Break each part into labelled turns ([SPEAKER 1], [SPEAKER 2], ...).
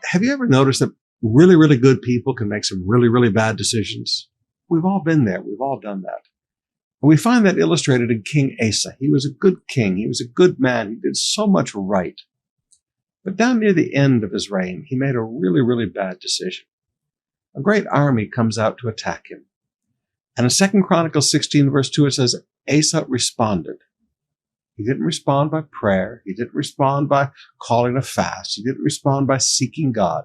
[SPEAKER 1] Have you ever noticed that really, really good people can make some really, really bad decisions? We've all been there. We've all done that. And we find that illustrated in King Asa. He was a good king. He was a good man. He did so much right. But down near the end of his reign, he made a really, really bad decision. A great army comes out to attack him. And in 2 Chronicles 16, verse 2, it says, Asa responded. He didn't respond by prayer. He didn't respond by calling a fast. He didn't respond by seeking God.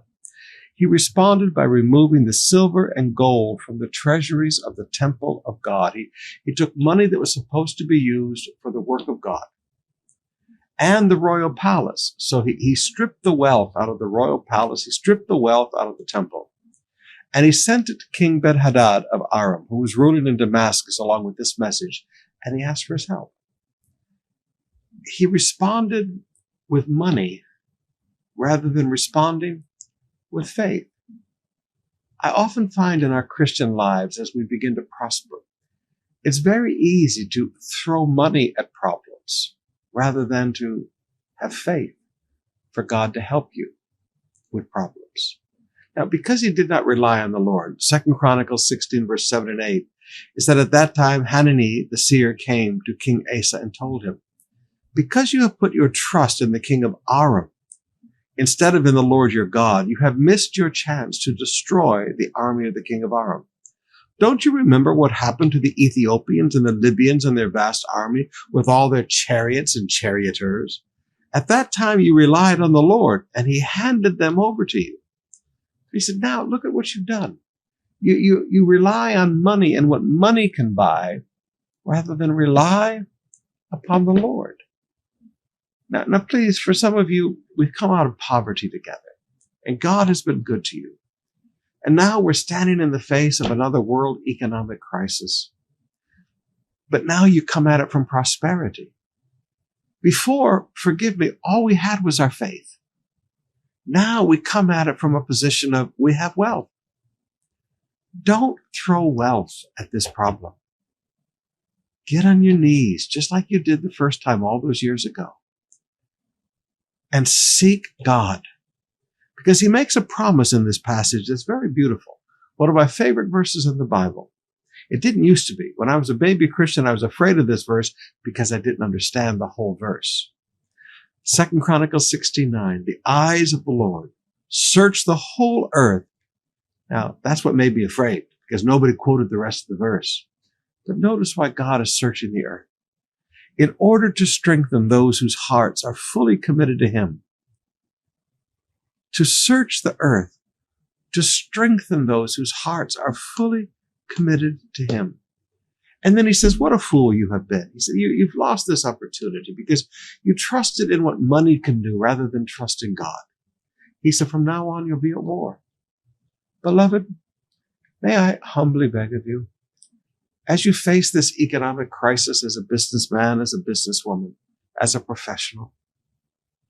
[SPEAKER 1] He responded by removing the silver and gold from the treasuries of the temple of God. He took money that was supposed to be used for the work of God and the royal palace. So he stripped the wealth out of the royal palace. He stripped the wealth out of the temple. And he sent it to King Ben-Hadad of Aram, who was ruling in Damascus, along with this message. And he asked for his help. He responded with money rather than responding with faith. I often find in our Christian lives, as we begin to prosper, it's very easy to throw money at problems rather than to have faith for God to help you with problems. Now, because he did not rely on the Lord, 2 Chronicles 16, verse 7 and 8, is that at that time Hanani the seer came to King Asa and told him, because you have put your trust in the king of Aram instead of in the Lord your God, you have missed your chance to destroy the army of the king of Aram. Don't you remember what happened to the Ethiopians and the Libyans and their vast army with all their chariots and charioteers? At that time you relied on the Lord, and he handed them over to you. He said, now look at what you've done. You rely on money and what money can buy rather than rely upon the Lord. Now, please, for some of you, we've come out of poverty together, and God has been good to you. And now we're standing in the face of another world economic crisis. But now you come at it from prosperity. Before, forgive me, all we had was our faith. Now we come at it from a position of we have wealth. Don't throw wealth at this problem. Get on your knees, just like you did the first time all those years ago, and seek God. Because he makes a promise in this passage that's very beautiful. One of my favorite verses in the Bible. It didn't used to be. When I was a baby Christian, I was afraid of this verse because I didn't understand the whole verse. 2 Chronicles 16:9, the eyes of the Lord search the whole earth. Now, that's what made me afraid, because nobody quoted the rest of the verse. But notice why God is searching the earth. In order to strengthen those whose hearts are fully committed to him. To search the earth, to strengthen those whose hearts are fully committed to him. And then he says, what a fool you have been. He said, you've lost this opportunity because you trusted in what money can do rather than trusting God. He said, from now on, you'll be at war. Beloved, may I humbly beg of you, as you face this economic crisis as a businessman, as a businesswoman, as a professional,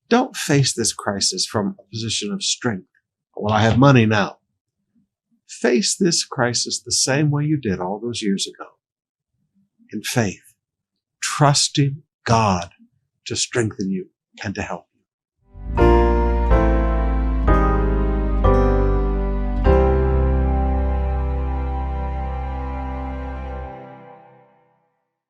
[SPEAKER 1] don't face this crisis from a position of strength. Well, I have money now. Face this crisis the same way you did all those years ago. In faith, trusting God to strengthen you and to help you.